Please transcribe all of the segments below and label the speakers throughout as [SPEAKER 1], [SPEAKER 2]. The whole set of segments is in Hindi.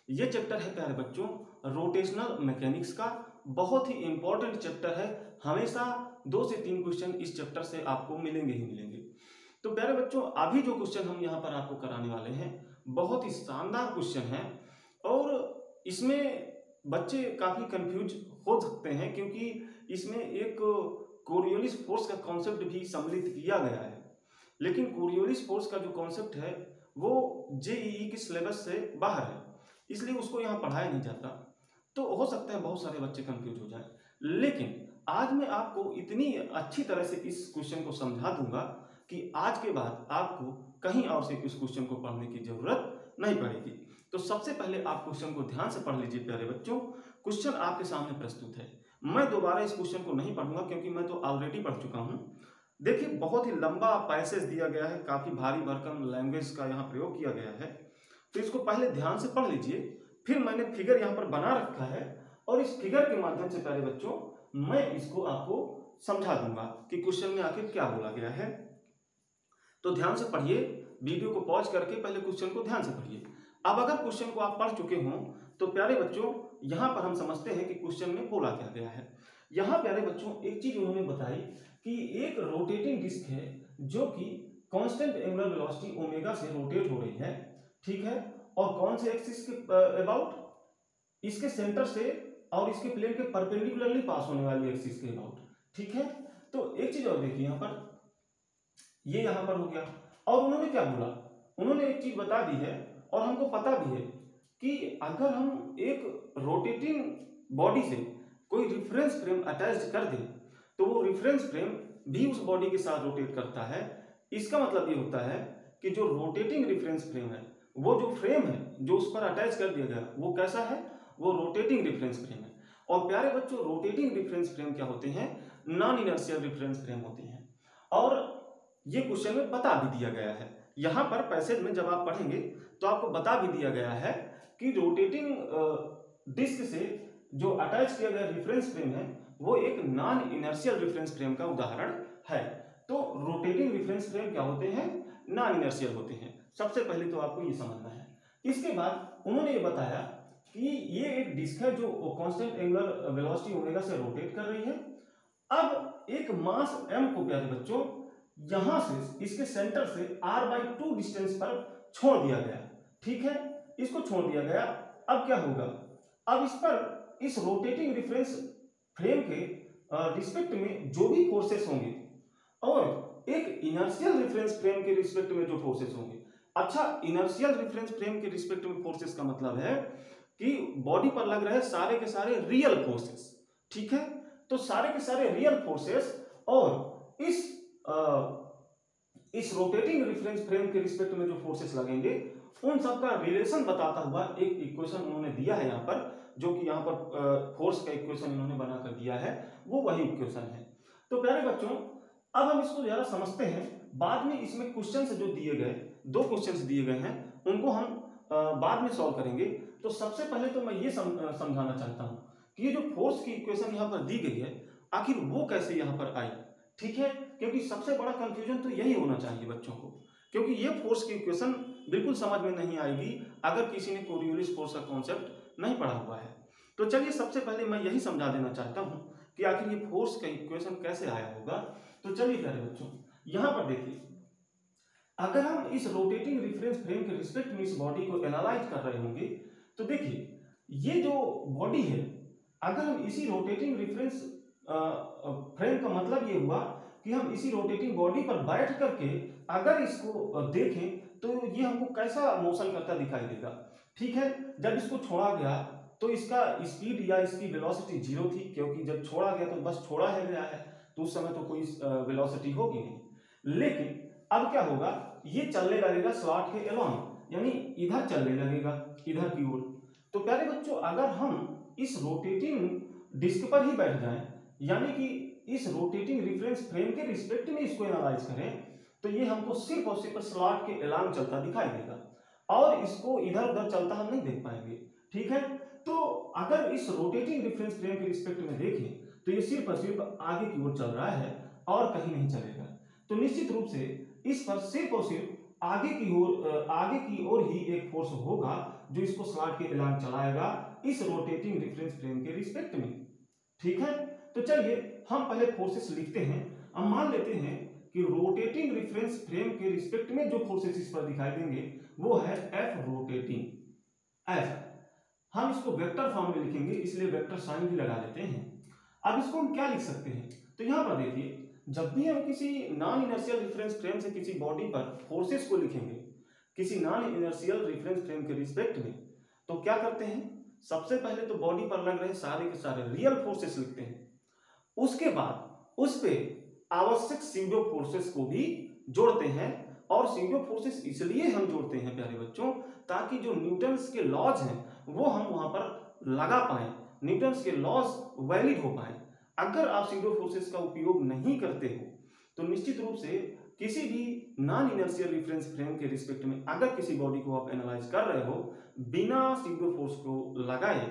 [SPEAKER 1] ये चैप्टर है प्यारे बच्चों रोटेशनल मैकेनिक्स का, बहुत ही इंपॉर्टेंट चैप्टर है। हमेशा 2 से 3 क्वेश्चन इस चैप्टर से आपको मिलेंगे ही मिलेंगे। तो प्यारे बच्चों अभी जो क्वेश्चन हम यहाँ पर आपको कराने वाले हैं बहुत ही शानदार क्वेश्चन है और इसमें बच्चे काफ़ी कंफ्यूज हो सकते हैं क्योंकि इसमें एक कोरियोलिस फोर्स का कॉन्सेप्ट भी सम्मिलित किया गया है। लेकिन कोरियोलिस फोर्स का जो कॉन्सेप्ट है वो जेईई के सिलेबस से बाहर है, इसलिए उसको यहाँ पढ़ाया नहीं जाता। तो हो सकता है बहुत सारे बच्चे कंफ्यूज हो जाएं, लेकिन आज मैं आपको इतनी अच्छी तरह से इस क्वेश्चन को समझा दूंगा कि आज के बाद आपको कहीं और से इस क्वेश्चन को पढ़ने की जरूरत नहीं पड़ेगी। तो सबसे पहले आप क्वेश्चन को ध्यान से पढ़ लीजिए प्यारे बच्चों। क्वेश्चन आपके सामने प्रस्तुत है। मैं दोबारा इस क्वेश्चन को नहीं पढ़ूंगा क्योंकि मैं तो ऑलरेडी पढ़ चुका हूं। देखिए बहुत ही लंबा पैसेज दिया गया है, काफी भारी भरकम लैंग्वेज का यहाँ प्रयोग किया गया है, तो इसको पहले ध्यान से पढ़ लीजिए। फिर मैंने फिगर यहाँ पर बना रखा है और इस फिगर के माध्यम से प्यारे बच्चों मैं इसको आपको समझा दूंगा कि क्वेश्चन में आखिर क्या बोला गया है। तो ध्यान से पढ़िए, वीडियो को पॉज करके पहले क्वेश्चन को ध्यान से पढ़िए। अब अगर क्वेश्चन को आप पढ़ चुके हों तो प्यारे बच्चों यहाँ पर हम समझते हैं कि क्वेश्चन में बोला क्या गया है। यहाँ प्यारे बच्चों एक चीज उन्होंने बताई कि एक रोटेटिंग डिस्क है जो कि कांस्टेंट एंगुलर वेलोसिटी ओमेगा से रोटेट हो रही है, ठीक है, और कौन से एक्सिस के अबाउट, इसके सेंटर से और इसके प्लेन के परपेंडिकुलरली पास होने वाली एक्सिस के अबाउट, ठीक है। तो एक चीज और देखिए यहाँ पर, ये यहाँ पर हो गया। और उन्होंने क्या बोला, उन्होंने एक चीज बता दी है और हमको पता भी है कि अगर हम एक रोटेटिंग बॉडी से कोई रिफरेंस फ्रेम अटैच कर दें तो वो रिफरेंस फ्रेम भी उस बॉडी के साथ रोटेट करता है। इसका मतलब ये होता है कि जो रोटेटिंग रिफरेंस फ्रेम है, वो जो फ्रेम है जो उस पर अटैच कर दिया गया वो कैसा है, वो रोटेटिंग रिफरेंस फ्रेम है। और प्यारे बच्चों रोटेटिंग रिफरेंस फ्रेम क्या होते हैं, नॉन इनर्शियल रिफरेंस फ्रेम होते हैं। और ये क्वेश्चन में बता भी दिया गया है, यहाँ पर पैसेज में जब आप पढ़ेंगे तो आपको बता भी दिया गया है कि रोटेटिंग डिस्क से जो अटैच किया गया रेफरेंस फ्रेम है वो एक नॉन इनर्शियल रेफरेंस फ्रेम का उदाहरण है। तो रोटेटिंग रेफरेंस फ्रेम क्या होते हैं, नॉन इनर्शियल होते हैं। सबसे पहले तो आपको ये समझना है। इसके बाद उन्होंने ये बताया कि ये एक डिस्क है जो कांस्टेंट एंगुलर वेलोसिटी ओमेगा से रोटेट कर रही है। अब एक मास m को प्यारे बच्चों यहां से इसके सेंटर से r/2 डिस्टेंस पर छोड़ दिया गया, ठीक है, इसको छोड़ दिया गया। अब क्या होगा, अब इस पर इस रोटेटिंग रेफरेंस फ्रेम के रिस्पेक्ट में जो भी फोर्सेस होंगे और एक इनर्शियल रेफरेंस फ्रेम के रिस्पेक्ट में जो फोर्सेस होंगे। अच्छा, इनर्शियल रेफरेंस फ्रेम के रिस्पेक्ट में फोर्सेस का मतलब है कि बॉडी पर लग रहे सारे के सारे रियल फोर्सेस, ठीक है। तो सारे के सारे रियल फोर्सेस और इस रोटेटिंग रेफरेंस फ्रेम के रिस्पेक्ट में जो फोर्सेस लगेंगे उन सब का रिलेशन बताता हुआ एक इक्वेशन उन्होंने दिया है यहाँ पर, जो कि यहाँ पर फोर्स का इक्वेशन इन्होंने बनाकर दिया है, वो वही इक्वेशन है। तो प्यारे बच्चों अब हम इसको जरा समझते हैं। बाद में इसमें क्वेश्चन जो दिए गए, 2 क्वेश्चंस दिए गए हैं, उनको हम बाद में सॉल्व करेंगे। तो सबसे पहले तो मैं ये समझाना चाहता हूँ कि ये जो फोर्स की इक्वेशन यहाँ पर दी गई है आखिर वो कैसे यहाँ पर आई, ठीक है, क्योंकि सबसे बड़ा कंफ्यूजन तो यही होना चाहिए बच्चों को, क्योंकि ये फोर्स की इक्वेशन बिल्कुल समझ में नहीं आएगी अगर किसी ने कोरियोलिस फोर्स का कॉन्सेप्ट नहीं पढ़ा हुआ है। तो चलिए सबसे पहले मैं यही समझा देना चाहता हूं कि आखिर ये फोर्स का इक्वेशन कैसे आया होगा। तो चलिए प्यारे बच्चों यहां पर देखिए, अगर हम इस रोटेटिंग रेफरेंस फ्रेम के रिस्पेक्ट में इस बॉडी को एनालाइज कर रहे होंगे तो देखिए ये जो बॉडी है, अगर हम इसी रोटेटिंग रेफरेंस फ्रेम का मतलब ये हुआ कि हम इसी रोटेटिंग बॉडी पर बैठ करके अगर इसको देखें तो ये हमको कैसा मोशन करता दिखाई देगा, ठीक है। जब इसको छोड़ा गया तो इसका स्पीड या इसकी वेलोसिटी 0 थी, क्योंकि जब छोड़ा गया तो बस छोड़ा है गया है, तो उस समय तो कोई वेलोसिटी होगी नहीं। लेकिन अब क्या होगा, ये चलने लगेगा स्लॉट के अलोंग, यानी इधर चलने लगेगा, इधर की ओर। तो प्यारे बच्चों अगर हम इस रोटेटिंग डिस्क पर ही बैठ जाएं, यानी कि इस रोटेटिंग रेफरेंस फ्रेम के रिस्पेक्ट में इसको एनालाइज करें, तो ये हमको सिर्फ और सिर्फ स्लॉट के अलोंग चलता दिखाई देगा और इसको इधर उधर चलता हम नहीं देख पाएंगे, ठीक है। तो अगर इस रोटेटिंग रेफरेंस फ्रेम के रिस्पेक्ट में देखें तो ये सिर्फ और सिर्फ आगे की ओर चल रहा है और कहीं नहीं चलेगा। तो निश्चित रूप से इस पर सिर्फ और सिर्फ आगे की ओर ही एक फोर्स होगा जो इसको स्लॉट के एलान चलाएगा इस रोटेटिंग रेफरेंस फ्रेम के रिस्पेक्ट में। ठीक है, तो चलिए हम पहले फोर्सेस लिखते हैं। हम मान लेते हैं कि रोटेटिंग रेफरेंस फ्रेम के रिस्पेक्ट में जो फोर्सेस इस पर दिखाई देंगे वो है एफ रोटेटिंग। ऐसा हम इसको वेक्टर फॉर्म में लिखेंगे, इसलिए वेक्टर साइन भी लगा लेते हैं। अब इसको हम क्या लिख सकते हैं, तो यहां पर देखिए, जब भी हम किसी नॉन इनर्शियल रेफरेंस फ्रेम से किसी बॉडी पर फोर्सेस को लिखेंगे किसी नॉन इनर्शियल रेफरेंस फ्रेम के रिस्पेक्ट में, तो क्या करते हैं, सबसे पहले तो बॉडी पर लग रहे सारे के सारे रियल फोर्सेस लिखते हैं, उसके बाद उस पे आवश्यक सीडो फोर्सेस को भी जोड़ते हैं। और सीडो फोर्सेस इसलिए हम जोड़ते हैं प्यारे बच्चों, ताकि जो न्यूटन्स के लॉज हैं वो हम वहां पर लगा पाए, न्यूटन्स के लॉज वैलिड हो पाए। अगर आप सीडो फोर्सेस का उपयोग नहीं करते हो तो निश्चित रूप से किसी भी नॉन इनर्शियल रेफरेंस फ्रेम के रिस्पेक्ट में अगर किसी बॉडी को आप एनालाइज कर रहे हो बिना सीडो फोर्स को लगाए,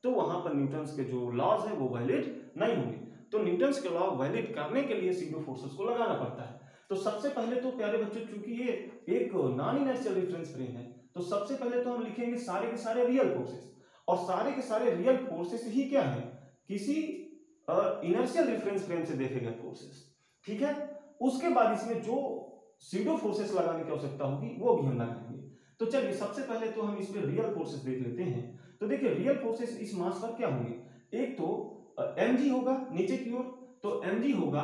[SPEAKER 1] तो वहां पर न्यूटन्स के जो लॉज हैं वो वैलिड नहीं होंगे। तो न्यूटन्स के लॉ वैलिड करने के लिए सीडो फोर्सेस को लगाना पड़ता है। तो सबसे पहले तो प्यारे बच्चों, चूंकि ये एक नॉन इनर्शियल रेफरेंस फ्रेम है, तो सबसे पहले तो हम लिखेंगे सारे के सारे रियल फोर्सेस, और सारे के सारे रियल फोर्सेस ही क्या है, किसी इनर्शियल रेफरेंस फ्रेम से देखे गए फोर्सेस। ठीक है, उसके बाद इसमें जो सीडो फोर्सेस लगाने की आवश्यकता होगी वो भी हम लगाएंगे। तो चलिए सबसे पहले तो हम इसमें रियल फोर्सेस देख लेते हैं। तो देखिए रियल फोर्सेस इस मास पर क्या होंगे, एक तो mg होगा नीचे की ओर, तो mg होगा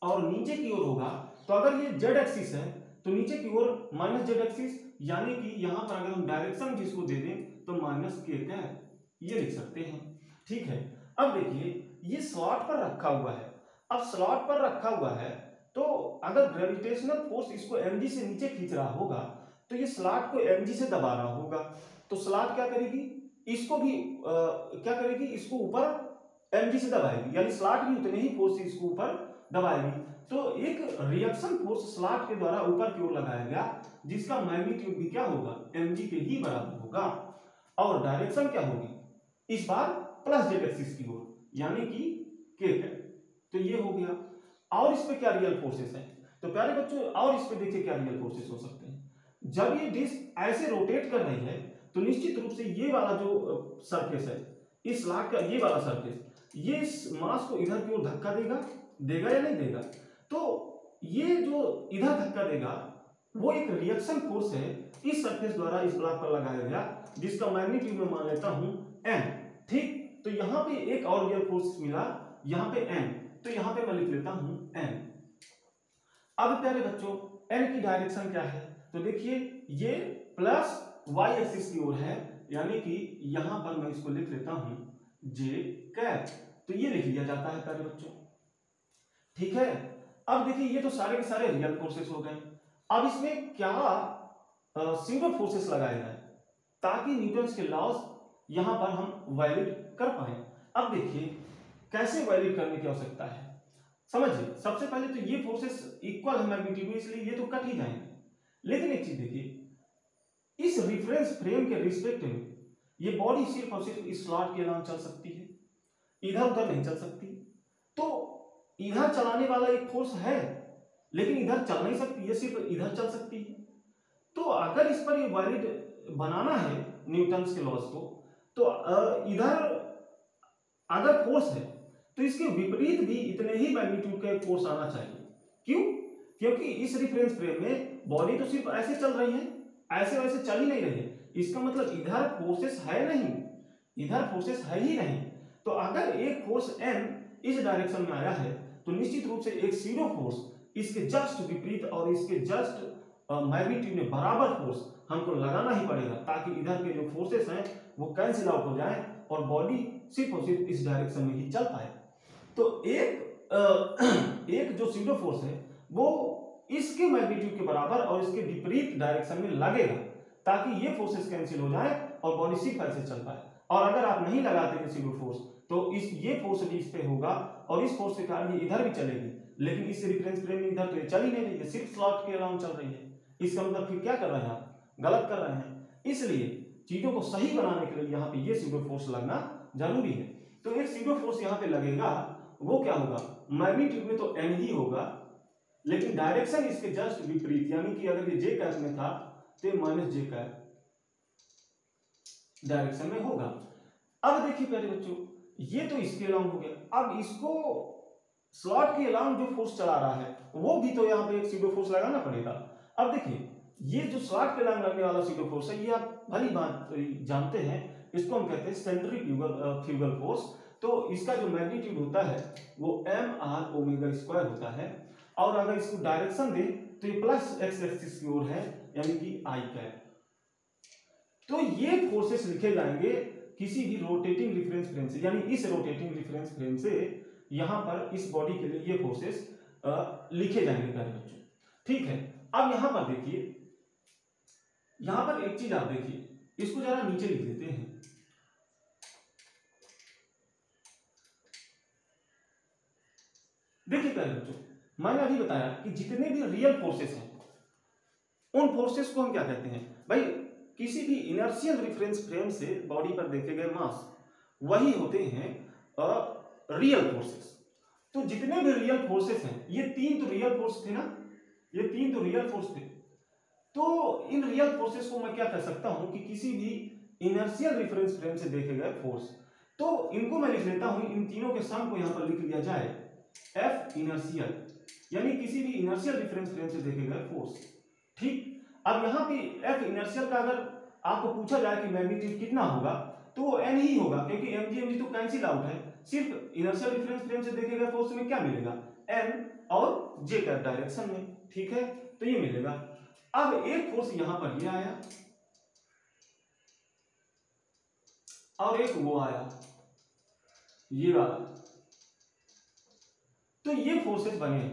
[SPEAKER 1] और नीचे की ओर होगा, तो अगर ये z एक्सिस है तो नीचे की ओर माइनस z एक्सिस, यानी कि यहां पर अगर हम डायरेक्शन जिसको दे दें तो माइनस k का ये लिख सकते हैं। ठीक है, अब देखिए ये स्लॉट पर रखा हुआ है। अब स्लॉट पर रखा हुआ है तो अगर ग्रेविटेशनल फोर्स इसको mg से नीचे खींच रहा होगा तो ये स्लॉट को mg से दबा रहा होगा, तो स्लॉट क्या करेगी, इसको भी क्या करेगी, इसको ऊपर mg से दबाएगी, यानी स्लॉट भी उतने ही फोर्स से इसको ऊपर दबाएगी। तो एक रिएक्शन फोर्स स्लॉट के द्वारा ऊपर की ओर लगाया गया, जिसका मैग्नीट्यूड भी क्या होगा, mg के ही बराबर होगा, और डायरेक्शन क्या होगी इस बार प्लस जेड एक्सिस की ओर, यानी कि k है। तो ये हो गया। और इस पे क्या रियल फोर्सेस है, तो प्यारे बच्चों और इस पे देखिए क्या रियल फोर्सेस हो सकते हैं। जब ये डिस्क ऐसे रोटेट कर रही है तो निश्चित रूप से ये वाला जो सरफेस है, इस स्लॉट का ये वाला सरफेस, ये इस मास को इधर की ओर धक्का देगा या नहीं देगा, तो ये जो इधर धक्का देगा वो एक रिएक्शन फोर्स है इस सरफेस द्वारा इस ब्लॉक पर लगाया गया, जिसका मैग्नीट्यूड मैं मान लेता हूं m। ठीक, तो यहां पे एक और रियल फोर्स मिला, यहां पे m, तो यहां पे मैं लिख लेता हूं n। अब प्यारे बच्चों n की डायरेक्शन क्या है, तो देखिए ये प्लस y एक्सिस की ओर है, यानी कि यहां पर मैं इसको लिख लेता हूं j कैप, तो ये लिख लिया जाता है प्यारे बच्चों। ठीक है, अब देखिए ये तो सारे के सारे रियल फोर्सेस हो गए। अब इसमें क्या सीडो फोर्सेस लगाए जाए ताकि न्यूटन्स के लॉज यहां पर हम वैलिड कर पाए। अब देखिए कैसे वैलिड करने की आवश्यकता है, समझिए। सबसे पहले तो ये फोर्सेस इक्वल है मैग्नीट्यूड में, इसलिए ये तो कट ही जाएंगे। लेकिन एक चीज देखिए, इस रिफरेंस फ्रेम के रिस्पेक्ट में ये बॉडी सिर्फ और सिर्फ इस स्लॉट के अलावा चल सकती है, इधर उधर नहीं चल सकती। तो इधर चलाने वाला एक फोर्स है लेकिन इधर चल नहीं सकती, ये सिर्फ इधर चल सकती है। तो अगर इस पर ये वैलिड बनाना है न्यूटन्स के लॉज को, तो इधर अगर फोर्स है तो इसके विपरीत भी इतने ही मैग्नीट्यूड का फोर्स आना चाहिए। क्यों? क्योंकि इस रिफरेंस फ्रेम में बॉडी तो सिर्फ ऐसे चल रही है, ऐसे वैसे चल ही नहीं रही है, इसका मतलब इधर फोर्सेस है नहीं, इधर फोर्सेस है ही नहीं। तो अगर एक फोर्स m इस डायरेक्शन में आया है तो निश्चित रूप से एक सीडो फोर्स इसके जस्ट विपरीत और इसके जस्ट मैग्नीट्यूड में बराबर फोर्स हमको लगाना ही पड़ेगा, ताकि इधर के जो फोर्सेस हैं वो कैंसिल आउट हो जाए और बॉडी सिर्फ और सिर्फ इस डायरेक्शन में ही चल पाए। तो एक जो सीडो फोर्स है वो इसके मैग्नीट्यूड के बराबर और इसके विपरीत डायरेक्शन में लगेगा, ताकि ये फोर्सेस कैंसिल हो जाए और बॉडी सिर्फ ऐसे चल पाए। और अगर आप नहीं लगाते सीडो फोर्स तो ये फोर्स भी इस पे होगा और इस फोर्स के कारण ये इधर भी चलेगी, लेकिन इस रेफरेंस फ्रेम में इधर तो ये चल ही नहीं रही है, सिर्फ स्लॉट के अलावा चल रही है। इसका मतलब फिर क्या कर रहे हैं आप, गलत कर रहे हैं। इसलिए चीजों को सही बनाने के लिए यहाँ पे ये सीडो फोर्स लगना जरूरी है। तो एक सीडो फोर्स यहाँ पे लगेगा, वो क्या होगा, मैग्नीट्यूड में तो n ही होगा, लेकिन डायरेक्शन इसके जस्ट विपरीत, यानी कि अगर ये j कैप में था तो माइनस j कैप, डायरेक्शन में होगा। अब देखिए प्यारे बच्चों, ये तो इसके अलाउंग हो गया, अब इसको स्लॉट के अलाउंग जो फोर्स चला रहा है वो भी तो यहाँ पे एक सीडो फोर्स लगाना पड़ेगा। अब देखिए ये जो स्लॉट के अलाउंग लगने वाला सीडो फोर्स है, ये आप भली बात जानते हैं, इसको हम कहते हैं सेंट्रीफ्यूगल फोर्स। तो इसका जो मैग्नीट्यूड होता है वो mr⍵² होता है, और अगर इसको डायरेक्शन दे तो ये प्लस एक्स एक्सिस की ओर है, यानी कि आई कैप। तो ये फोर्सेस लिखे जाएंगे किसी भी रोटेटिंग रिफरेंस फ्रेम से, यानी इस रोटेटिंग रिफरेंस फ्रेम से यहां पर इस बॉडी के लिए ये फोर्सेस लिखे जाएंगे प्यारे बच्चों। ठीक है, अब यहां पर देखिए, यहां पर एक चीज आप देखिए, इसको जरा नीचे लिख देते हैं। देखिए प्यारे बच्चों, मैंने अभी बताया कि जितने भी रियल फोर्सेस हैं उन फोर्सेस को हम क्या कहते हैं भाई, किसी भी इनर्शियल रिफरेंस फ्रेम से बॉडी पर देखे गए मास वही होते हैं रियल फोर्सेस। तो जितने भी रियल फोर्सेस हैं, ये तीन तो रियल फोर्स थे ना, ये तीन तो रियल फोर्स थे। तो इन रियल फोर्सेस को मैं क्या कह सकता हूं कि किसी भी इनर्शियल रेफरेंस फ्रेम से देखे गए फोर्स। तो इनको मैं लिख लेता हूं, इन तीनों के सम को यहां पर लिख लिया जाए एफ इनर्शियल, यानी किसी भी इनर्शियल रेफरेंस फ्रेम से देखे गए फोर्स। ठीक, अब यहां पे एफ इनर्शियल का अगर आपको पूछा जाए कि मैग्नीट्यूड कितना होगा तो वो एन ही होगा, क्योंकि एम जी तो कैंसिल आउट है। सिर्फ इनर्शियल रेफरेंस फ्रेम से देखे गए फोर्स में क्या मिलेगा, एन और जे का डायरेक्शन में। ठीक है, तो ये मिलेगा। अब एक फोर्स यहां पर ये आया और एक वो आया ये वाला, तो ये फोर्सेस बने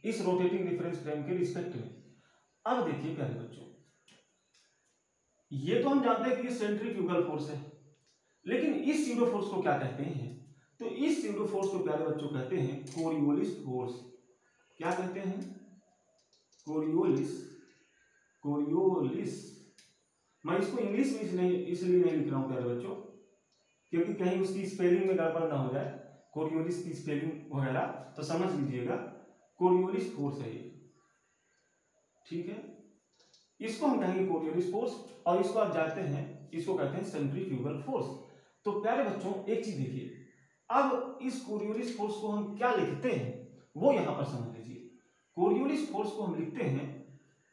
[SPEAKER 1] इस रोटेटिंग रिफरेंस फ्रेम के रिस्पेक्ट में। अब देखिए प्यारे बच्चों, ये तो हम जानते हैं कि ये सेंट्रीफ्यूगल फोर्स है, लेकिन इस सीडो फोर्स को क्या कहते हैं, तो इस सीडो फोर्स को प्यारे बच्चों कहते हैं कोरियोलिस फोर्स। क्या कहते हैं, कोरियोलिस। कोरियोलिस, मैं इसको इंग्लिश में इसलिए नहीं लिख रहा हूं प्यारे बच्चों, क्योंकि कहीं उसकी स्पेलिंग में गड़बड़ ना हो जाए, कोरियोलिस की स्पेलिंग वगैरह, तो समझ लीजिएगा कोरियोलिस फोर्स है ये। ठीक है, इसको हम कहेंगे कोरियोलिस फोर्स, और इसको आप जानते हैं इसको कहते हैं सेंट्रीफ्यूगल फोर्स। तो प्यारे बच्चों एक चीज देखिए, अब इस कोरियोलिस फोर्स को हम क्या लिखते हैं वो यहां पर समझ लीजिए। कोरियोलिस फोर्स को हम लिखते हैं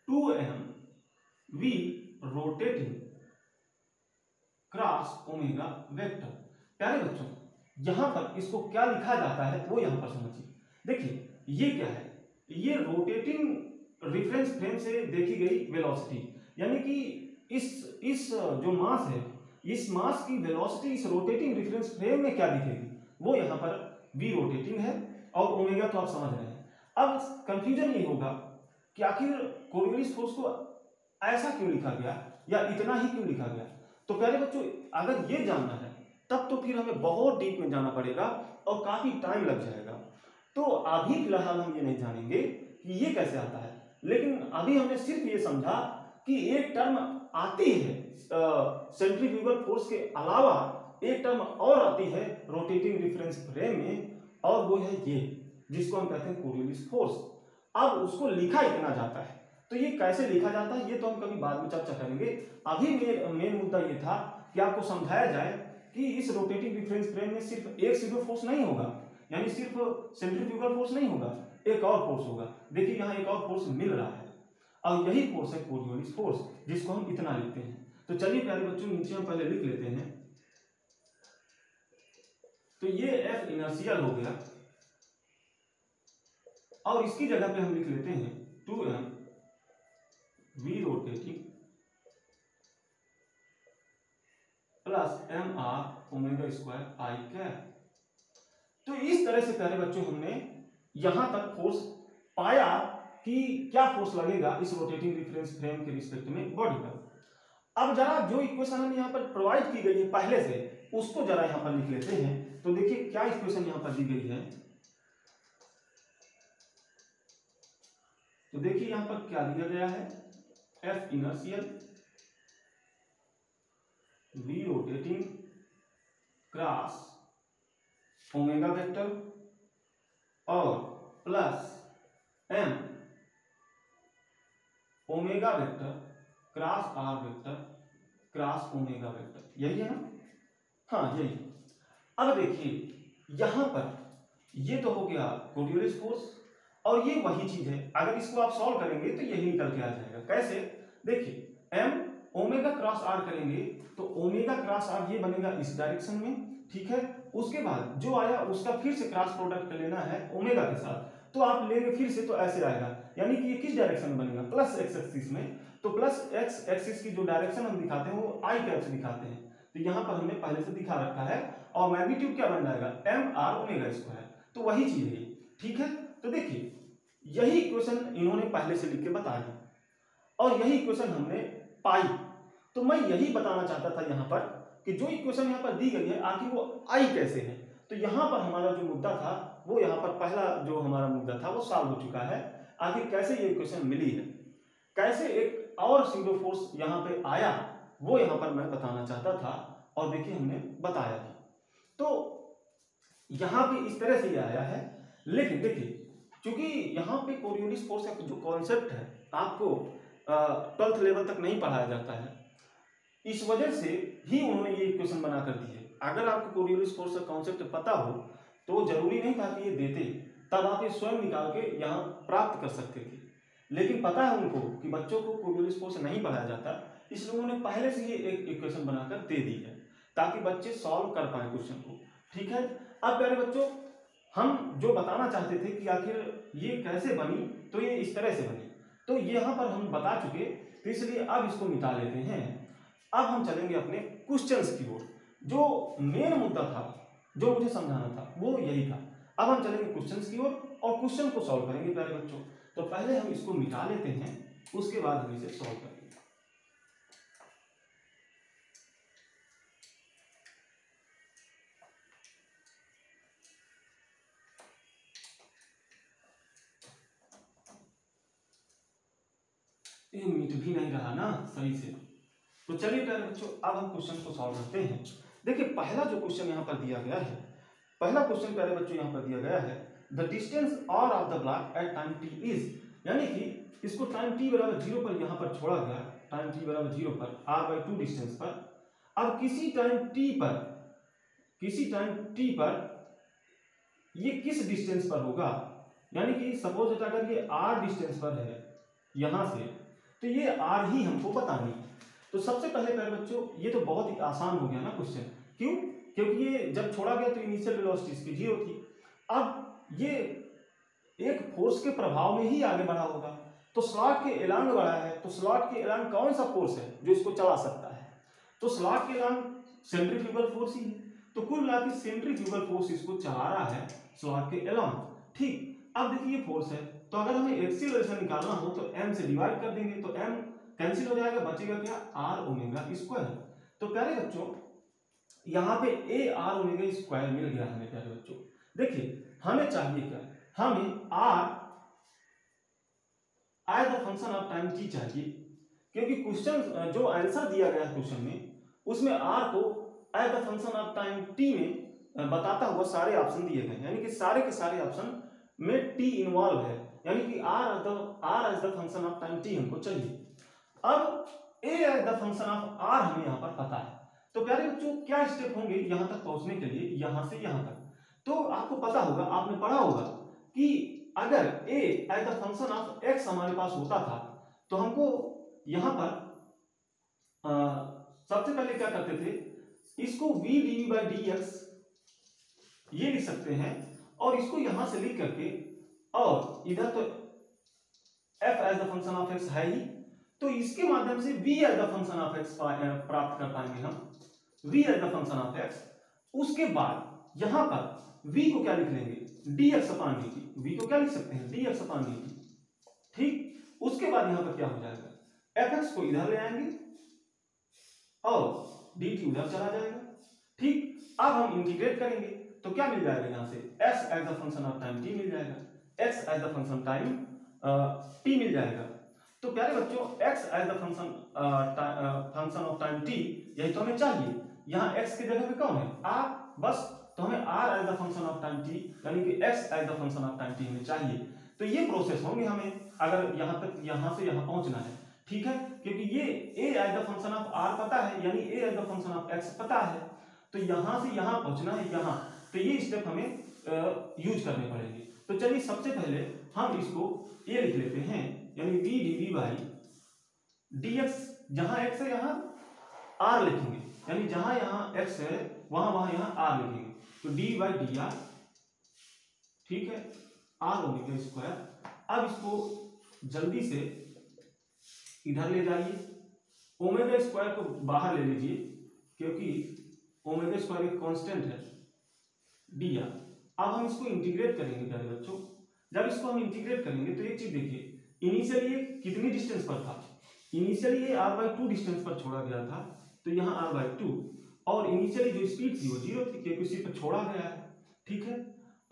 [SPEAKER 1] 2mv rotating cross omega vector. प्यारे बच्चों यहां पर इसको क्या लिखा जाता है वो यहां पर समझिए। देखिए ये क्या है, ये रोटेटिंग रिफरेंस फ्रेम से देखी गई वेलोसिटी, यानी कि इस जो मास है, इस मास की वेलोसिटी इस रोटेटिंग रिफरेंस फ्रेम में क्या दिखेगी वो यहां पर v रोटेटिंग है, और ओमेगा तो आप समझ रहे हैं। अब कंफ्यूजन ये होगा कि आखिर कोरियोलिस फोर्स को ऐसा क्यों लिखा गया या इतना ही क्यों लिखा गया। तो प्यारे बच्चों अगर ये जानना है तब तो फिर हमें बहुत डीप में जाना पड़ेगा और काफी टाइम लग जाएगा। तो अभी फिलहाल हम ये नहीं जानेंगे कि ये कैसे आता है, लेकिन अभी हमने सिर्फ ये समझा कि एक टर्म आती है सेंट्रीफ्यूगल फोर्स के अलावा एक टर्म और आती है रोटेटिंग रिफरेंस फ्रेम में, और वो है ये जिसको हम कहते हैं कोरियोलिस फोर्स। अब उसको लिखा इतना जाता है, तो ये कैसे लिखा जाता है ये तो हम कभी बाद में चर्चा करेंगे। अभी मेन मुद्दा ये था कि आपको समझाया जाए कि इस रोटेटिंग रिफरेंस फ्रेम में सिर्फ एक सीडो फोर्स नहीं होगा, यानी सिर्फ सेंट्रीफ्यूगल फोर्स नहीं होगा, एक और फोर्स होगा। देखिए यहाँ एक और फोर्स मिल रहा है, और यही फोर्स है कोरियोलिस फोर्स, जिसको हम इतना लिखते हैं। तो चलिए प्यारे बच्चों नीचे हम पहले लिख लेते हैं। तो ये एफ इनर्शियल हो गया, और इसकी जगह पे हम लिख लेते हैं 2m v rotating plus mr⍵² आई कैप। तो इस तरह से प्यारे बच्चों हमने यहां तक फोर्स पाया कि क्या फोर्स लगेगा इस रोटेटिंग रिफरेंस फ्रेम के रिस्पेक्ट में बॉडी पर। अब जरा जो इक्वेशन हमें यहां पर प्रोवाइड की गई है पहले से, उसको जरा यहां पर लिख लेते हैं। तो देखिए क्या इक्वेशन यहां पर दी गई है, तो देखिए यहां पर क्या दिया गया है, F inertial v rotating cross omega vector और plus m omega vector cross r vector cross omega vector, यही है ना? हाँ यही। अब देखिए यहाँ पर ये तो हो गया कोरियोलिस फोर्स, और ये वही चीज है, अगर इसको आप सॉल्व करेंगे तो यही निकल के आ जाएगा। कैसे? देखिए एम ओमेगा क्रॉस आर करेंगे तो ओमेगा क्रॉस आर ये बनेगा इस डायरेक्शन में, ठीक है। उसके बाद जो आया उसका फिर से क्रॉस प्रोडक्ट लेना है ओमेगा के साथ, तो आप लेंगे फिर से तो ऐसे आएगा, यानी कि ये किस डायरेक्शन में बनेगा? प्लस एक्स एक्सिस में। तो प्लस एक्स एक्सिस की जो डायरेक्शन हम दिखाते हैं वो आई कैप से दिखाते हैं, तो यहाँ पर हमने पहले से दिखा रखा है। और मैग्नीट्यूड क्या बन जाएगा? एम आर ओमेगा स्क्वायर, तो वही चीज है, ठीक है। तो देखिए यही इक्वेशन इन्होंने पहले से लिख के बता दी और यही इक्वेशन हमने पाई। तो मैं यही बताना चाहता था यहाँ पर कि जो इक्वेशन यहाँ पर दी गई है आखिर वो आई कैसे है। तो यहाँ पर हमारा जो मुद्दा था वो यहाँ पर पहला जो हमारा मुद्दा था वो सॉल्व हो चुका है। आखिर कैसे ये इक्वेशन मिली है, कैसे एक और सीरो फोर्स यहाँ पे आया, वो यहाँ पर मैं बताना चाहता था और देखिए हमने बताया भी। तो यहाँ पे इस तरह से ये आया है, लेकिन देखिए क्योंकि यहाँ पे कोरियोलिस फोर्स का जो कॉन्सेप्ट है आपको 12th लेवल तक नहीं पढ़ाया जाता है, इस वजह से ही उन्होंने ये इक्वेशन बना कर दी है। अगर आपको कोरियोलिस फोर्स का कॉन्सेप्ट पता हो तो जरूरी नहीं था कि ये देते, तब आप ये स्वयं निकाल के यहाँ प्राप्त कर सकते थे। लेकिन पता है उनको कि बच्चों को कोरियोलिस फोर्स नहीं पढ़ाया जाता, इसलिए उन्होंने पहले से ही एक इक्वेशन बनाकर दे दी है ताकि बच्चे सॉल्व कर पाए क्वेश्चन को, ठीक है। अब प्यारे बच्चों हम जो बताना चाहते थे कि आखिर ये कैसे बनी, तो ये इस तरह से बनी, तो यहाँ पर हम बता चुके, तो इसलिए अब इसको मिटा लेते हैं। अब हम चलेंगे अपने क्वेश्चंस की ओर। जो मेन मुद्दा था जो मुझे समझाना था वो यही था। अब हम चलेंगे क्वेश्चंस की ओर और क्वेश्चन को सॉल्व करेंगे प्यारे बच्चों। तो पहले हम इसको मिटा लेते हैं, उसके बाद हम इसे सॉल्व करेंगे। ये मिट भी नहीं रहा ना सही से। तो चलिए प्यारे बच्चों अब हम क्वेश्चन को सॉल्व करते हैं। देखिए पहला जो क्वेश्चन यहाँ पर दिया गया है, पहला क्वेश्चन प्यारे बच्चों यहाँ पर दिया गया है the distance R of the block at time T is, यानी कि इसको टाइम टी बराबर 0 पर यहाँ पर छोड़ा गया, टाइम टी बराबर 0 पर r/2 डिस्टेंस पर। अब किसी टाइम टी पर ये किस डिस्टेंस पर होगा, यानी कि सपोज दैट अगर ये r डिस्टेंस पर है यहाँ से, तो ये r ही हमको बतानी है। तो सबसे पहले प्यारे बच्चों ये तो बहुत ही आसान हो गया ना क्वेश्चन, क्यों? क्योंकि ये जब छोड़ा गया तो इनिशियल वेलोसिटी इसकी 0 थी। अब ये एक फोर्स के प्रभाव में ही आगे बढ़ा होगा, तो स्लॉट के एलांग बढ़ा है, तो स्लॉट के एलांग कौन सा फोर्स है जो इसको चला सकता है? तो स्लॉट के एलांग सेंट्रीफ्यूगल फोर्स ही है। तो कुल मिला के सेंट्रीफ्यूगल फोर्स इसको चला रहा है स्लॉट के एलांग, ठीक। अब देखिए ये फोर्स है, तो अगर हमें एक्सीलरेशन निकालना हो तो m से डिवाइड कर देंगे, तो m कैंसिल हो जाएगा, बचेगा क्या? r omega square. तो प्यारे बच्चों यहाँ पे a r ओमेगा स्क्वायर मिल गया हमें। प्यारे बच्चों देखिए हमें चाहिए क्या? हमें r as the function of time t चाहिए, क्योंकि क्वेश्चन जो आंसर दिया गया है क्वेश्चन में उसमें r को as the function of time t में बताता हुआ सारे ऑप्शन दिए गए, यानी कि सारे के सारे ऑप्शन में t इन्वॉल्व है, यानी कि r as the function of time t हमको चाहिए। अब a as the function of r हमें यहाँ पर पता है। तो प्यारे बच्चों क्या स्टेप होंगे यहाँ तक पहुंचने के लिए, यहाँ से यहाँ तक? तो आपको पता होगा, आपने पढ़ा होगा कि अगर a as the function of x हमारे पास होता था तो हमको यहाँ पर सबसे पहले क्या करते थे, इसको v dv/dx ये लिख सकते हैं और इसको यहां से लिख करके, और इधर तो f as the function of x है ही, तो इसके माध्यम से v as the function of x प्राप्त कर पाएंगे हम, v as the function of x। उसके बाद यहां पर v को क्या लिख लेंगे? dx/dt। v को क्या लिख सकते हैं? dx/dt, ठीक। उसके बाद यहां पर क्या हो जाएगा? fx को इधर ले आएंगे और dt उधर चला जाएगा, ठीक। अब हम इंटीग्रेट करेंगे तो क्या मिल जाएगा? यहाँ से s as the function of time t मिल जाएगा, x as the function time t मिल जाएगा। तो प्यारे बच्चों x as the function of time t यही तो हमें चाहिए। यहाँ x की जगह पे कौन है? r, बस। तो हमें r as the function of time t यानी कि x as the function of time t हमें चाहिए। तो ये प्रोसेस होंगे हमें अगर यहाँ तक, यहाँ से यहाँ पहुंचना है, ठीक है, क्योंकि ये a as the function of r पता है, यानी a as the function of x पता है, तो यहां से यहां पहुंचना है यहां, तो ये स्टेप हमें यूज करने पड़ेंगे। तो चलिए सबसे पहले हम इसको a लिख लेते हैं, यानी v dv बाई dx, जहां x है यहां r लिखेंगे, यानी जहां यहां x है वहां यहां r लिखेंगे, तो d बाई डी आर, ठीक है, r ओमेगा स्क्वायर। अब इसको जल्दी से इधर ले जाइए, ओमेगा स्क्वायर को बाहर ले लीजिए, क्योंकि ओमेगा स्क्वायर एक कांस्टेंट है डी आर। अब हम इसको इंटीग्रेट करेंगे प्यारे बच्चों। जब इसको हम इंटीग्रेट करेंगे तो एक चीज देखिए, इनिशियली ये कितनी डिस्टेंस पर था, इनिशियली ये r/2 डिस्टेंस पर छोड़ा गया था, तो यहाँ r/2, और इनिशियली जो स्पीड थी वो 0 थी, क्योंकि उसी पर छोड़ा गया है, ठीक है।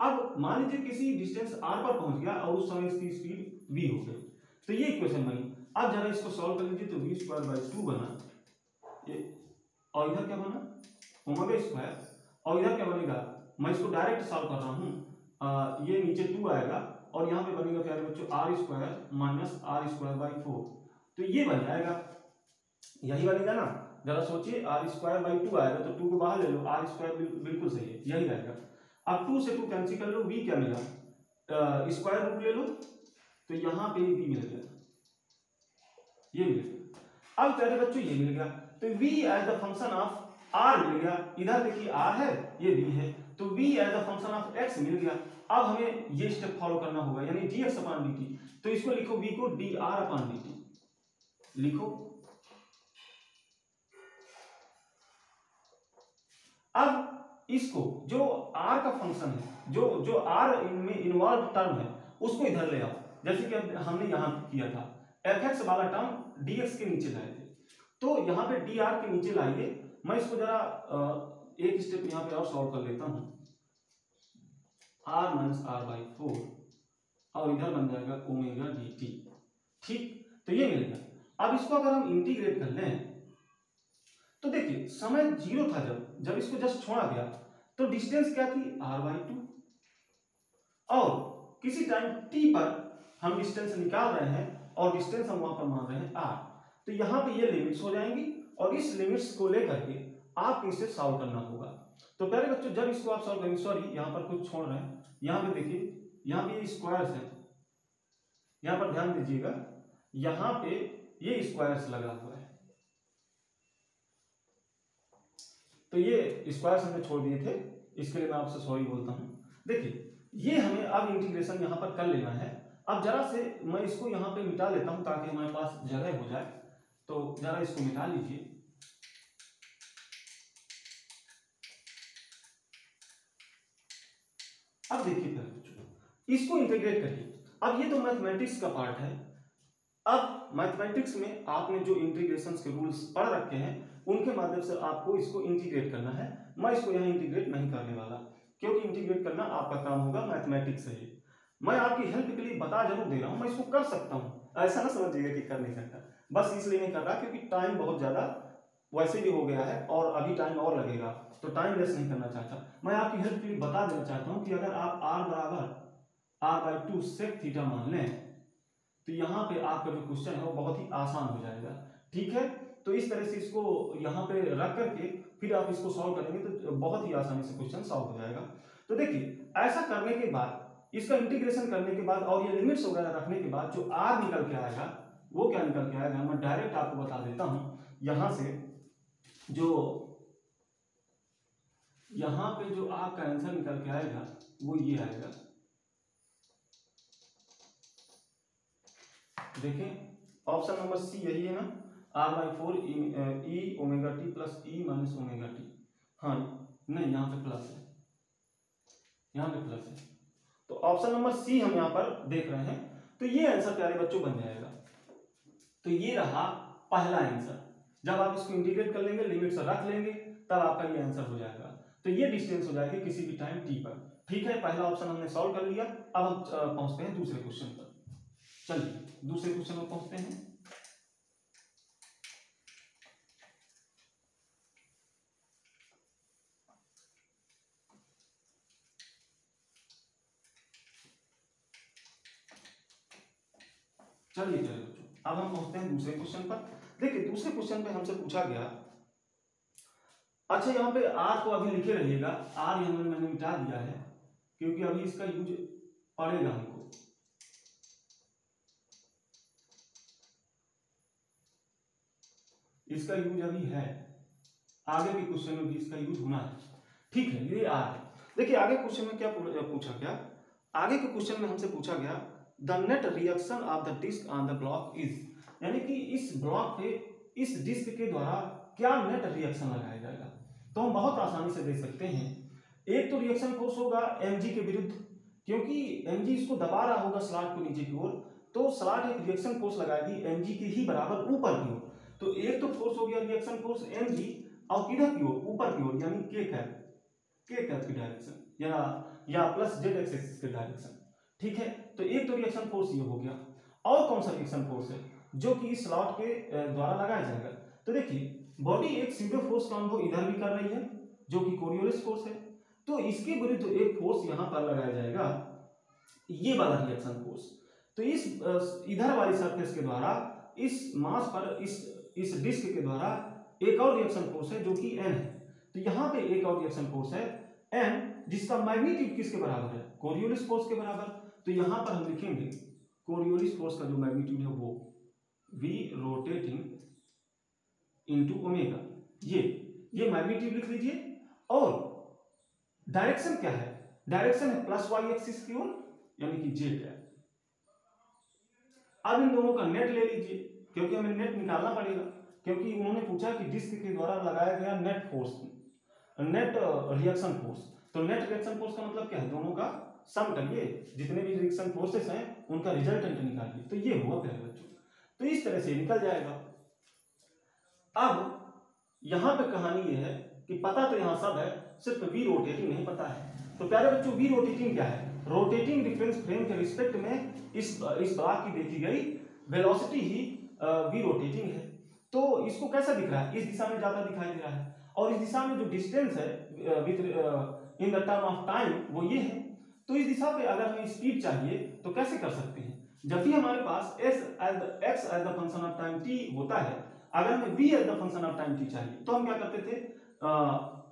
[SPEAKER 1] अब मान लीजिए किसी डिस्टेंस r पर पहुंच गया और उस समय इसकी स्पीड v हो गई, तो ये इक्वेशन बनी। अब जरा इसको सॉल्व कर लीजिए, तो v² बना ये, और इधर क्या बना ओमेगा स्क्वायर, और इधर क्या बनेगा, मैं इसको डायरेक्ट सॉल्व कर रहा हूँ, ये नीचे 2 आएगा और यहाँ पे बनेगा प्यारे बच्चों r² माइनस r²/4, तो ये बन जाएगा, यही बनेगा ना, जरा सोचिए r²/2 आएगा, तो 2 को बाहर ले लो, r² बिल्कुल सही है, यही आएगा। अब 2 से 2 कैंसिल कर लो, v क्या मिला, स्क्वायर रूट ले लो, तो यहाँ पे v मिल गया, ये मिल गया। अब प्यारे बच्चों ये मिल गया, तो v as the function of r मिल गया, इधर देखिए r है ये v है, तो v as the function of x मिल गया। अब हमें ये स्टेप फॉलो करना होगा, यानी dx/dt, तो इसको लिखो v को dr/dt लिखो। अब इसको जो r का फंक्शन है, जो r में इन्वॉल्व टर्म है, उसको इधर ले आओ, जैसे कि हमने यहां किया था, fx वाला टर्म dx के नीचे लाए थे, तो यहाँ पे dr के नीचे लाइए। मैं इसको जरा एक स्टेप यहाँ पे और सॉल्व कर लेता हूँ, r माइनस r/4, और इधर बन जाएगा ओमेगा dt, ठीक, तो ये मिल गया। अब इसको अगर हम इंटीग्रेट कर लें, तो देखिए समय 0 था, जब इसको जस्ट छोड़ा गया, तो डिस्टेंस क्या थी r/2, और किसी टाइम t पर हम डिस्टेंस निकाल रहे हैं, और डिस्टेंस हम वहां पर मान रहे हैं r, तो यहाँ पे ये लिमिट्स हो जाएंगी, और इस लिमिट्स को लेकर के आपको इसे सॉल्व करना होगा। तो प्यारे बच्चों जब इसको आप सॉल्व करेंगे, सॉरी यहाँ पर कुछ छोड़ रहे हैं, यहाँ पे देखिए, यहाँ पे ये स्क्वायर्स है, यहाँ पर ध्यान दीजिएगा, यहाँ पे ये स्क्वायर्स लगा हुआ है, तो ये स्क्वायर्स हमने छोड़ दिए थे, इसके लिए मैं आपसे सॉरी बोलता हूँ। देखिए ये हमें अब इंटीग्रेशन यहाँ पर कर लेना है। अब जरा से मैं इसको यहाँ पे मिटा लेता हूँ ताकि हमारे पास जगह हो जाए, तो जरा इसको मिटा लीजिए। अब देखिए प्यारे बच्चों, इसको इंटीग्रेट करिए। अब ये तो मैथमेटिक्स का पार्ट है, अब मैथमेटिक्स में आपने जो इंटीग्रेशन के रूल्स पढ़ रखे हैं, उनके माध्यम से आपको इसको इंटीग्रेट करना है। मैं इसको यहाँ इंटीग्रेट नहीं करने वाला, क्योंकि इंटीग्रेट करना आपका काम होगा मैथमेटिक्स से ही। मैं आपकी हेल्प के लिए बता जरूर दे रहा हूँ, मैं इसको कर सकता हूँ, ऐसा ना समझिएगा कि कर नहीं सकता, बस इसलिए नहीं कर रहा क्योंकि टाइम बहुत ज्यादा वैसे भी हो गया है, और अभी टाइम और लगेगा, तो टाइम वेस्ट नहीं करना चाहता। मैं आपकी हेल्प के लिए बता देना चाहता हूँ कि अगर आप r/2 sec थीटा मान लें, तो यहाँ पे आपका जो क्वेश्चन है वो बहुत ही आसान हो जाएगा, ठीक है। तो इस तरह से इसको यहाँ पे रख करके फिर आप इसको सॉल्व करेंगे तो बहुत ही आसानी से क्वेश्चन सॉल्व हो जाएगा। तो देखिए ऐसा करने के बाद, इसका इंटीग्रेशन करने के बाद, और ये लिमिट्स वगैरह रखने के बाद, जो r निकल के आएगा वो क्या निकल के आएगा, मैं डायरेक्ट आपको बता देता हूँ। यहाँ से जो यहाँ पे जो आपका आंसर निकल के आएगा वो ये आएगा, देखें ऑप्शन नंबर सी यही है ना, r/4 e omega T plus e minus omega T. हाँ नहीं, यहाँ पे प्लस है, यहाँ पे प्लस है, तो ऑप्शन नंबर सी हम यहाँ पर देख रहे हैं। तो ये आंसर प्यारे बच्चों बन जाएगा। तो ये रहा पहला आंसर, जब आप इसको इंटीग्रेट कर लेंगे, लिमिट्स रख लेंगे, तब आपका ये आंसर हो जाएगा। तो ये डिस्टेंस हो जाएगी किसी भी टाइम टी पर, ठीक है। पहला ऑप्शन हमने सॉल्व कर लिया। अब हम पहुंचते हैं दूसरे क्वेश्चन पर। चलिए दूसरे क्वेश्चन में पहुंचते हैं। चलिए चलिए बच्चों अब हम पहुंचते हैं दूसरे क्वेश्चन पर। देखिए दूसरे क्वेश्चन पे हमसे पूछा गया, अच्छा यहाँ पे आर को अभी लिखे रहिएगा, आर यहाँ मैंने मिटा दिया है क्योंकि अभी इसका यूज पड़ेगा हमको। इसका यूज अभी है, आगे के क्वेश्चन में भी इसका यूज होना है, ठीक है। ये आर, देखिए आगे क्वेश्चन में क्या पूछा गया, आगे के क्वेश्चन में हमसे पूछा गया the net reaction of the disc on the block is, यानी कि इस ब्लॉक पे इस डिस्क के द्वारा क्या नेट रिएक्शन लगाया जाएगा। तो हम बहुत आसानी से देख सकते हैं, एक तो रिएक्शन फोर्स होगा mg के विरुद्ध, क्योंकि mg इसको दबा रहा होगा स्लॉट को नीचे की ओर, तो स्लॉट एक रिएक्शन फोर्स लगाएगी mg के ही बराबर ऊपर की ओर। तो एक तो फोर्स हो गया रिएक्शन फोर्स mg, और किधर की ओर, ऊपर की ओर, यानी k कैप की डायरेक्शन या प्लस जेड एक्सिस के डायरेक्शन, ठीक है। तो एक तो रिएक्शन फोर्स ये हो गया, और कौन सा रिएक्शन फोर्स है जो कि इस स्लॉट के द्वारा लगाया जाएगा। तो देखिए बॉडी एक सीधे फोर्स का अनुभव इधर भी कर रही है जो कि कोरियोलिस फोर्स है, तो इसके विरुद्ध एक फोर्स यहां पर लगाया जाएगा, ये वाला रिएक्शन फोर्स। तो इस इधर वाली सरफेस के द्वारा इस मास पर इस डिस्क के द्वारा एक और रिएक्शन फोर्स है जो कि n है। तो यहाँ पे एक और रिएक्शन फोर्स है n, जिसका मैग्नीट्यूड किसके बराबर है, कोरियोलिस फोर्स के बराबर। तो यहाँ पर हम लिखेंगे कोरियोलिस फोर्स का जो मैग्नीट्यूड है वो v रोटेटिंग इंटू ओमेगा, ये मैग्नीट्यूड लिख लीजिए। और डायरेक्शन क्या है, डायरेक्शन है प्लस वाई एक्सिस की ओर, यानी कि जेड है। अब इन दोनों का नेट ले लीजिए, क्योंकि हमें नेट निकालना पड़ेगा, क्योंकि उन्होंने पूछा कि डिस्क के द्वारा लगाया गया net force, net reaction force. तो नेट रिएक्शन फोर्स का मतलब क्या है, दोनों का सम करिए, जितने भी रिएक्शन फोर्सेस हैं उनका रिजल्टेंट निकालिए। तो ये हुआ प्यारे बच्चों, तो इस तरह से निकल जाएगा। अब यहां पे कहानी ये है कि पता तो यहां सब है, सिर्फ वी रोटेटिंग नहीं पता है। तो प्यारे बच्चों वी रोटेटिंग क्या है, रोटेटिंग डिफरेंस फ्रेम के रिस्पेक्ट में इस ब्लॉक की देखी गई वेलोसिटी ही वी रोटेटिंग है। तो इसको कैसा दिख रहा है, इस दिशा में जाता दिखाई दे रहा है, और इस दिशा में जो डिस्टेंस है with in the term of time वो ये है। तो इस दिशा पे अगर हमें स्पीड चाहिए तो कैसे कर सकते हैं, जब भी हमारे पास x as the function of time t होता है, अगर हमें v as the function of time t चाहिए तो हम क्या करते थे,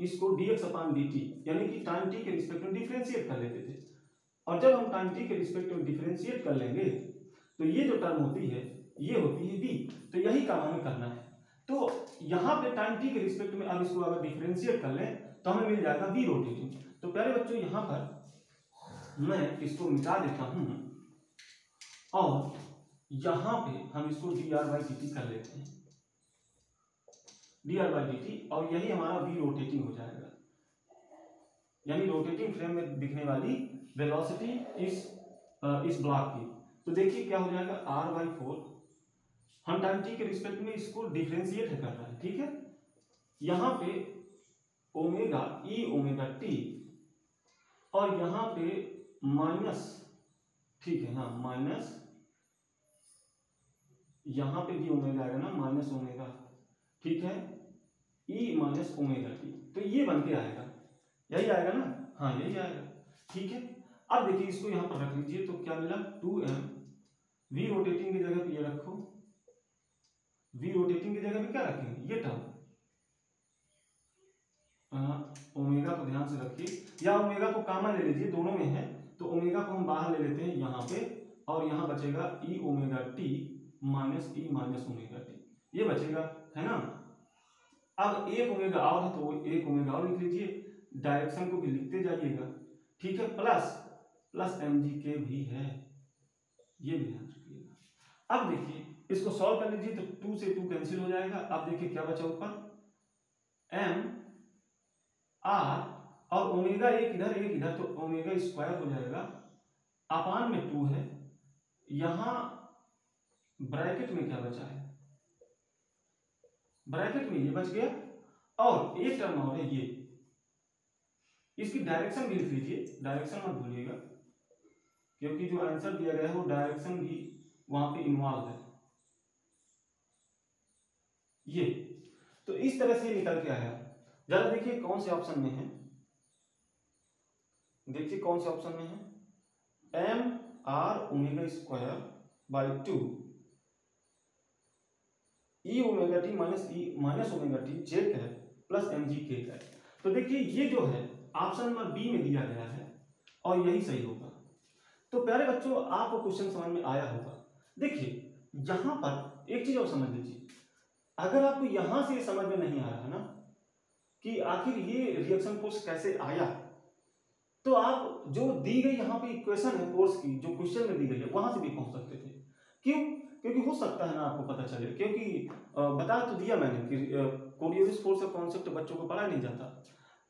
[SPEAKER 1] इसको dx अपॉन dt यानी कि टाइम t के रिस्पेक्ट में डिफरेंशिएट कर लेते थे। और जब हम टाइम t के रिस्पेक्ट में डिफरेंशिएट कर लेंगे तो ये जो टर्म होती है ये होती है v। तो यही काम हमें करना है। तो यहाँ पे टाइम t के रिस्पेक्ट में अब इसको अगर डिफरेंशिएट कर लें तो हमें मिल जाएगा v रोटेटिंग। तो प्यारे बच्चों यहाँ पर मैं इसको मिटा देता हूं और यहां पे हम इसको dr/dt कर लेते हैं, dr/dt, और यही हमारा v रोटेटिंग हो जाएगा, यानी रोटेटिंग फ्रेम में दिखने वाली वेलोसिटी इस ब्लॉक की। तो देखिए क्या हो जाएगा, r/4, हम टाइम t के रिस्पेक्ट में इसको डिफरेंशिएट कर रहा है, ठीक है। यहां पे ओमेगा e ओमेगा t, और यहां पे माइनस, ठीक है, हाँ माइनस, यहां पे भी ओमेगा आएगा ना, माइनस ओमेगा, ठीक है, e माइनस ओमेगा टी। तो ये बन के आएगा, यही आएगा ना, हाँ यही आएगा, ठीक है। अब देखिए इसको यहां पर रख लीजिए, तो क्या मिला, 2m, v रोटेटिंग की जगह पे ये रखो, v रोटेटिंग की जगह पे क्या रखेंगे, ये टर्म, ओमेगा को ध्यान से रखिए, या ओमेगा को कॉमन ले लीजिए, दोनों में है, तो ओमेगा को हम बाहर ले लेते हैं यहाँ पे, और यहाँ बचेगा e omega T minus e minus omega T, ये बचेगा, है ना। अब एक ओमेगा और है तो एक ओमेगा और लिख लीजिए, डायरेक्शन को भी लिखते जाइएगा, ठीक है, प्लस mg के भी है, ये भी ध्यान रखिएगा। अब देखिए इसको सॉल्व कर लीजिए, तो 2 से 2 कैंसिल हो जाएगा। अब देखिए क्या बचा ऊपर, m r और ओमेगा एक इधर, तो ओमेगा स्क्वायर हो जाएगा, अपान में 2 है, यहां ब्रैकेट में क्या बचा है, ब्रैकेट में ये बच गया, और एक टर्म और है ये, इसकी डायरेक्शन भी लिख लीजिए, डायरेक्शन मत भूलिएगा, क्योंकि जो आंसर दिया गया है वो डायरेक्शन भी वहां पे इन्वॉल्व है, ये। तो इस तरह से निकल के आया। जरा देखिए कौन से ऑप्शन में है, देखिए कौन से ऑप्शन में है, m r omega square by 2 e omega T minus e minus omega T J cap plus M G K cap. तो देखिए ये जो है ऑप्शन नंबर बी में दिया गया है और यही सही होगा। तो प्यारे बच्चों आपको क्वेश्चन समझ में आया होगा। देखिए यहाँ पर एक चीज और समझ लीजिए, अगर आपको यहां से समझ में नहीं आ रहा ना कि आखिर ये रिएक्शन फोर्स कैसे आया, तो आप जो दी गई यहाँ पे इक्वेशन है फोर्स की जो क्वेश्चन में दी गई है वहां से भी पहुंच सकते थे। क्यों? क्योंकि हो सकता है ना आपको पता चले, क्योंकि बता तो दिया मैंने कि कोरियोलिस फोर्स का कॉन्सेप्ट बच्चों को पढ़ाया नहीं जाता।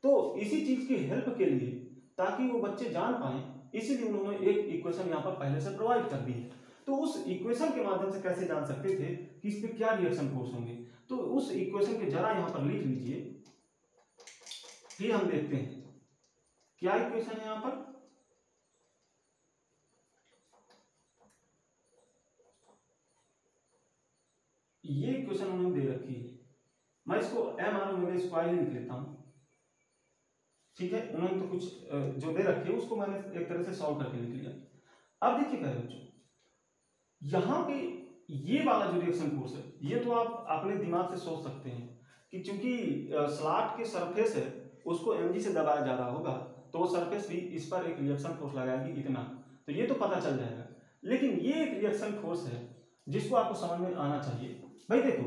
[SPEAKER 1] तो इसी चीज की हेल्प के लिए ताकि वो बच्चे जान पाए, इसीलिए उन्होंने एक इक्वेशन यहाँ पर पहले से प्रोवाइड कर दी है। तो उस इक्वेशन के माध्यम से कैसे जान सकते थे कि इस पे क्या रिएक्शन फोर्स होंगे, तो उस इक्वेशन के जरा यहाँ पर लिख लीजिए, फिर हम देखते हैं क्या इक्वेशन है यहाँ पर। ये इक्वेशन उन्होंने दे रखी है, मैं इसको एम आर ओमेगा स्क्वायर ही लिख लेता हूं, ठीक है। उन्होंने तो कुछ जो दे रखी है उसको मैंने एक तरह से सॉल्व करके लिख लिया। अब देखिए पहले बच्चों यहाँ पे ये वाला जो रिएक्शन फोर्स है ये तो आप अपने दिमाग से सोच सकते हैं कि चूंकि स्लॉट के सरफेस है उसको mg से दबाया जा रहा होगा तो वो सरफेस भी इस पर एक रिएक्शन फोर्स लगाएगी इतना, तो ये तो पता चल जाएगा। लेकिन ये एक रिएक्शन फोर्स है जिसको आपको समझ में आना चाहिए। भाई देखो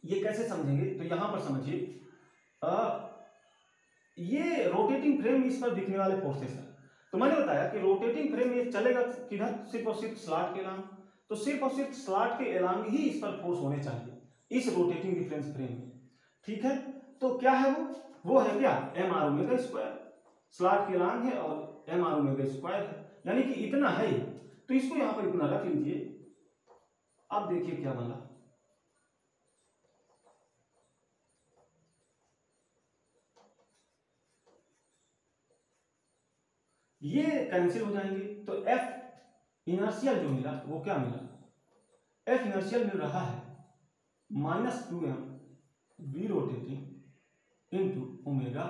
[SPEAKER 1] ये कैसे समझेंगे, तो यहां पर समझिए ये रोटेटिंग फ्रेम में इस पर दिखने वाले फोर्सेस है। तो मैंने बताया कि रोटेटिंग फ्रेम ये चलेगा किधर, सिर्फ और सिर्फ स्लॉट के एलांग, तो सिर्फ और सिर्फ स्लॉट के एलांग ही इस पर फोर्स होने चाहिए इस रोटेटिंग रिफरेंस फ्रेम में, ठीक है। तो क्या है वो है क्या, M R omega square, slot के एलांग है और एम आर ओमेगा स्क्वायर है, यानी कि इतना है। तो इसको यहां पर इतना रख लीजिए। अब देखिए क्या बना, ये कैंसिल हो जाएंगे, तो एफ इनर्शियल जो मिला वो क्या मिला, एफ इनर्शियल मिल रहा है -2m v rotating into omega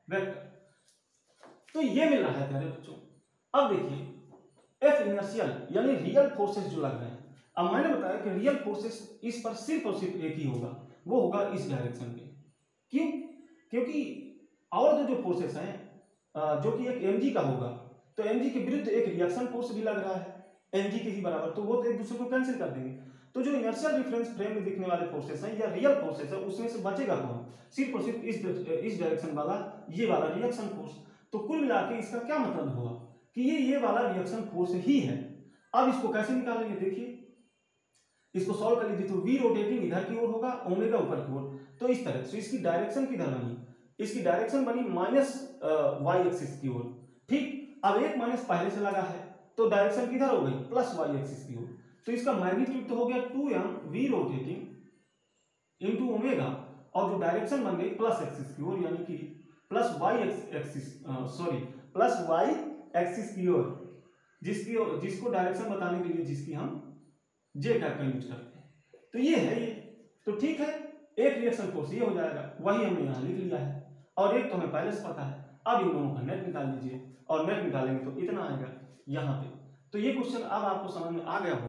[SPEAKER 1] vector, तो ये मिल रहा है प्यारे बच्चों। अब देखिए एफ इनर्शियल यानी रियल फोर्सेस जो लग रहे हैं, अब मैंने बताया कि रियल फोर्सेस इस पर सिर्फ और सिर्फ एक ही होगा, वो होगा इस डायरेक्शन में। क्यों? क्योंकि और जो फोर्सेस हैं जो कि एक mg का होगा, तो mg के विरुद्ध एक रिएक्शन फोर्स भी लग रहा है mg के ही बराबर, तो वो तो एक दूसरे को कैंसिल कर देंगे। तो जो इनर्शियल रिफरेंस फ्रेम में दिखने वाले फोर्सेस हैं या रियल फोर्सेस है उसमें से बचेगा कौन, सिर्फ और सिर्फ इस डायरेक्शन वाला ये वाला रिएक्शन फोर्स। तो कुल मिला के इसका क्या मतलब हुआ कि ये वाला रिएक्शन फोर्स ही है। अब इसको कैसे निकालेंगे, देखिए इसको सॉल्व कर लीजिए, तो v रोटेटिंग इधर की ओर होगा, ओमेगा ऊपर की ओर, तो इस तरह से इसकी डायरेक्शन किधर बनी, इसकी डायरेक्शन बनी -y एक्सिस की ओर, ठीक। अब एक माइनस पहले से लगा है तो डायरेक्शन किधर हो गई, +y एक्सिस की ओर, तो इसका मैग्नीट्यूड तो हो गया 2m v rotating into omega, और जो डायरेक्शन बन गई प्लस एक्सिस की ओर, यानी कि +y एक्सिस की ओर, जिसको डायरेक्शन बताने के लिए जिसकी हम जे कैप का यूज करते हैं। तो ये है ये, तो ठीक है, एक रिएक्शन फोर्स ये हो जाएगा, वही हमने यहाँ लिख लिया है, और एक तो हमें पहले से पता है। अब इन दोनों का नेट निकाल लीजिए, और नेट निकालेंगे तो इतना आएगा यहाँ पे। तो ये क्वेश्चन अब आपको समझ में आ गया होगा।